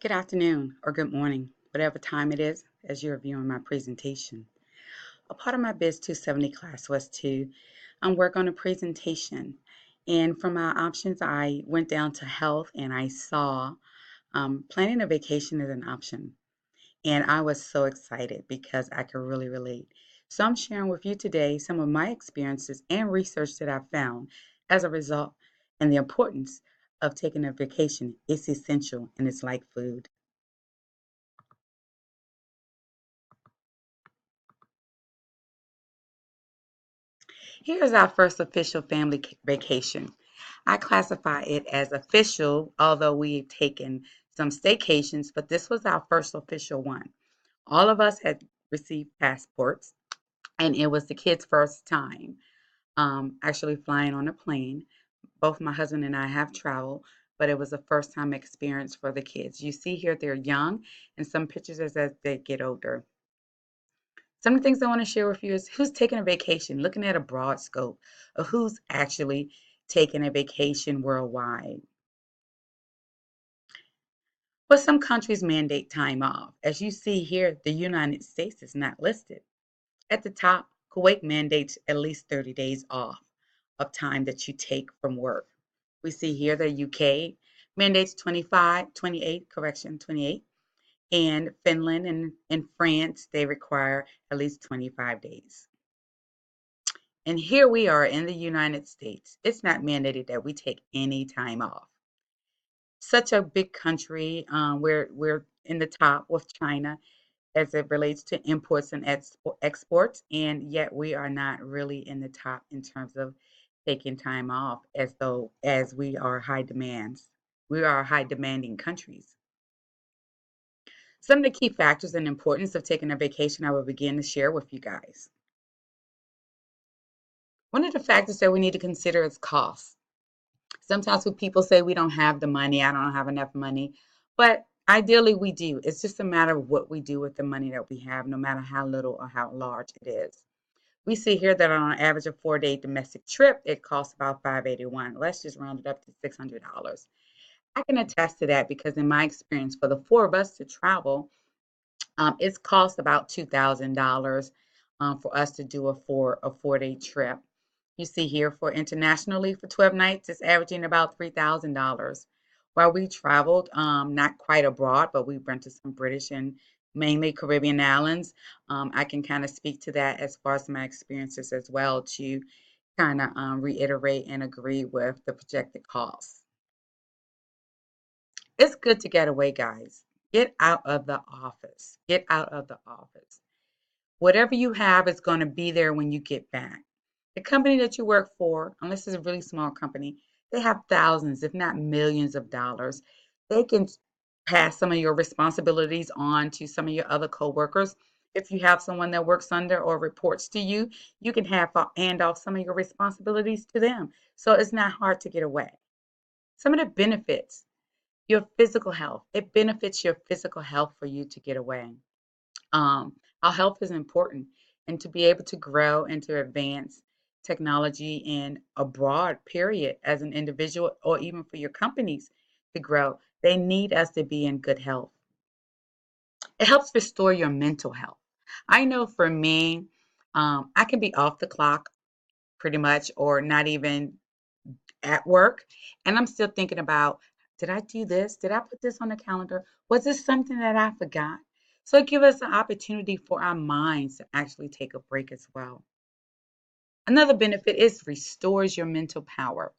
Good afternoon or good morning, whatever time it is as you're viewing my presentation. A part of my Biz 270 class was to work on a presentation. And from my options, I went down to health and I saw planning a vacation as an option. And I was so excited because I could really relate. So I'm sharing with you today some of my experiences and research that I found as a result and the importance of taking a vacation. It's essential and it's like food. Here's our first official family vacation. I classify it as official, although we've taken some staycations, but this was our first official one. All of us had received passports, and it was the kids' first time actually flying on a plane. Both my husband and I have traveled, but it was a first time experience for the kids. You see here they're young, and some pictures as they get older. Some of the things I want to share with you is who's taking a vacation, looking at a broad scope of who's actually taking a vacation worldwide. But some countries mandate time off. As you see here, the United States is not listed. At the top, Kuwait mandates at least 30 days off of time that you take from work. We see here the UK mandates 25, 28, correction, 28. And Finland and France, they require at least 25 days. And here we are in the United States. It's not mandated that we take any time off. Such a big country. We're in the top with China as it relates to imports and exports, and yet we are not really in the top in terms of taking time off, as we are high demands. We are high demanding countries. Some of the key factors and importance of taking a vacation I will begin to share with you guys. One of the factors that we need to consider is cost. Sometimes when people say we don't have the money, I don't have enough money, but ideally we do. It's just a matter of what we do with the money that we have, no matter how little or how large it is. We see here that on an average of 4 day domestic trip, it costs about $581. Let's just round it up to $600. I can attest to that because in my experience, for the four of us to travel, it's cost about $2,000 for us to do a 4 day trip. You see here for internationally for 12 nights, it's averaging about $3,000. While we traveled, not quite abroad, but we went to some British and mainly Caribbean islands. I can kind of speak to that as far as my experiences as well to kind of reiterate and agree with the projected costs. It's good to get away, guys. Get out of the office. Get out of the office. Whatever you have is going to be there when you get back. The company that you work for, unless it's a really small company, they have thousands, if not millions of dollars. They can pass some of your responsibilities on to some of your other coworkers. If you have someone that works under or reports to you, you can hand off some of your responsibilities to them. So it's not hard to get away. Some of the benefits, your physical health. It benefits your physical health for you to get away. Our health is important, and to be able to grow and to advance technology in a broad period as an individual or even for your companies to grow, they need us to be in good health. It helps restore your mental health. I know for me, I can be off the clock pretty much or not even at work, and I'm still thinking about, did I do this? Did I put this on the calendar? Was this something that I forgot? So it gives us an opportunity for our minds to actually take a break as well. Another benefit is restores your mental power.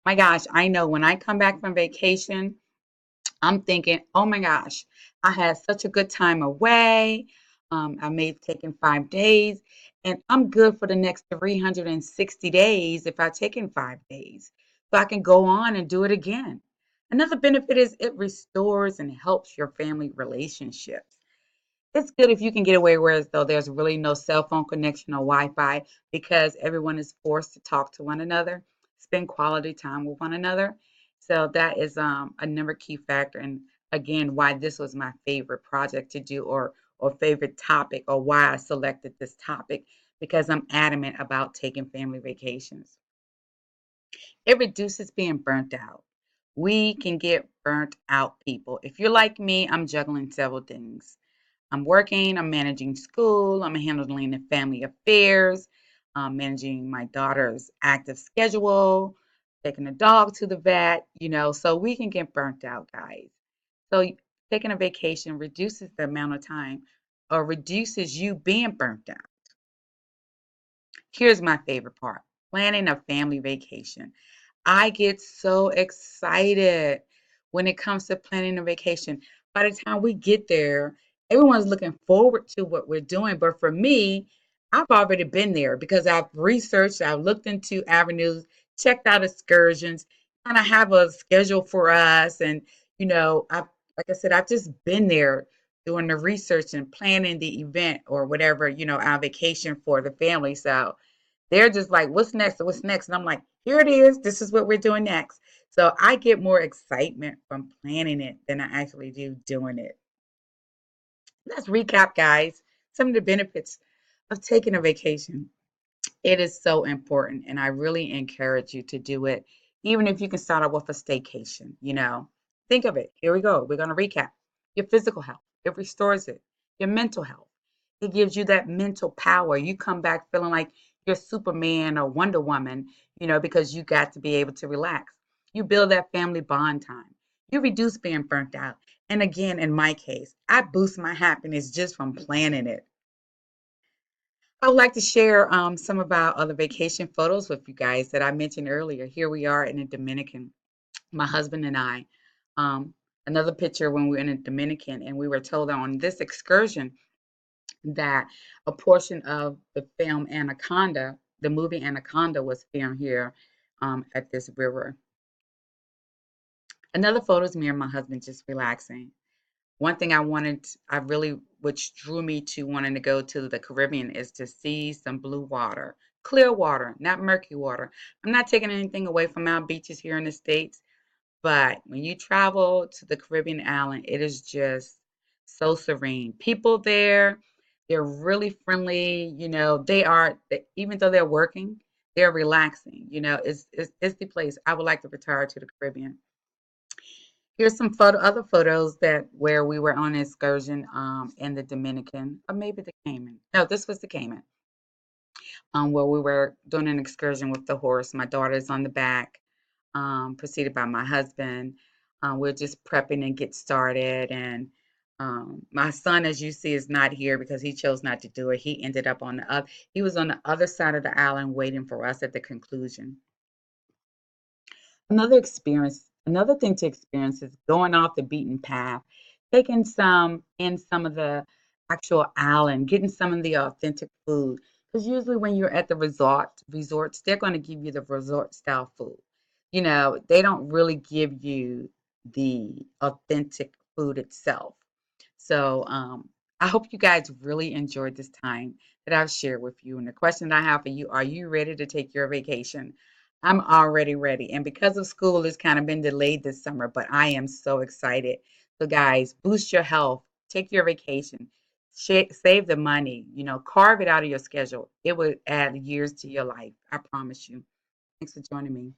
My gosh, I know when I come back from vacation, I'm thinking, oh my gosh, I had such a good time away. I may have taken 5 days, and I'm good for the next 360 days if I've taken 5 days. So I can go on and do it again. Another benefit is it restores and helps your family relationships. It's good if you can get away where as though there's really no cell phone connection or Wi-Fi because everyone is forced to talk to one another, spend quality time with one another. So that is a number key factor, and again, why this was my favorite project to do or favorite topic, or why I selected this topic because I'm adamant about taking family vacations. It reduces being burnt out. We can get burnt out, people. If you're like me, I'm juggling several things. I'm working, I'm managing school, I'm handling the family affairs, I'm managing my daughter's active schedule, taking the dog to the vet, so we can get burnt out, guys. So taking a vacation reduces the amount of time or reduces you being burnt out. Here's my favorite part: planning a family vacation. I get so excited when it comes to planning a vacation. By the time we get there, everyone's looking forward to what we're doing. But for me, I've already been there because I've researched, I've looked into avenues, checked out excursions, kind of have a schedule for us. And, I've, like I said, I've just been there doing the research and planning the event or whatever, our vacation for the family. So, they're just like, what's next? What's next? And I'm like, here it is. This is what we're doing next. So I get more excitement from planning it than I actually do doing it. Let's recap, guys, some of the benefits of taking a vacation. It is so important, and I really encourage you to do it, even if you can start out with a staycation. Think of it. Here we go. We're going to recap. Your physical health, it restores it. Your mental health, it gives you that mental power. You come back feeling like you're Superman or Wonder Woman, because you got to be able to relax. You build that family bond time. You reduce being burnt out. And again, in my case, I boost my happiness just from planning it. I would like to share some of our other vacation photos with you guys that I mentioned earlier. Here we are in the Dominican, my husband and I. Um, Another picture when we were in the Dominican, and we were told on this excursion that a portion of the film Anaconda, the movie Anaconda, was filmed here at this river. Another photo is me and my husband just relaxing. One thing I really, which drew me to wanting to go to the Caribbean, is to see some blue water, clear water, not murky water. I'm not taking anything away from our beaches here in the States, but when you travel to the Caribbean island, it is just so serene. People there, they're really friendly. Even though they're working, they're relaxing. It's the place I would like to retire to the Caribbean. Here's some other photos that where we were on an excursion in the Dominican, or maybe the Cayman. No, this was the Cayman, where we were doing an excursion with the horse. My daughter's on the back, preceded by my husband. We're just prepping and get started. And my son, as you see, is not here because he chose not to do it. He ended up on the other. He was on the other side of the island waiting for us at the conclusion. Another thing to experience is going off the beaten path, taking some of the actual island, getting some of the authentic food. Because usually when you're at the resorts, they're going to give you the resort style food. They don't really give you the authentic food itself. So I hope you guys really enjoyed this time that I've shared with you. And the question I have for you: are you ready to take your vacation? I'm already ready. And because of school, it's kind of been delayed this summer, but I am so excited. So, guys, boost your health, take your vacation, save the money, carve it out of your schedule. It will add years to your life. I promise you. Thanks for joining me.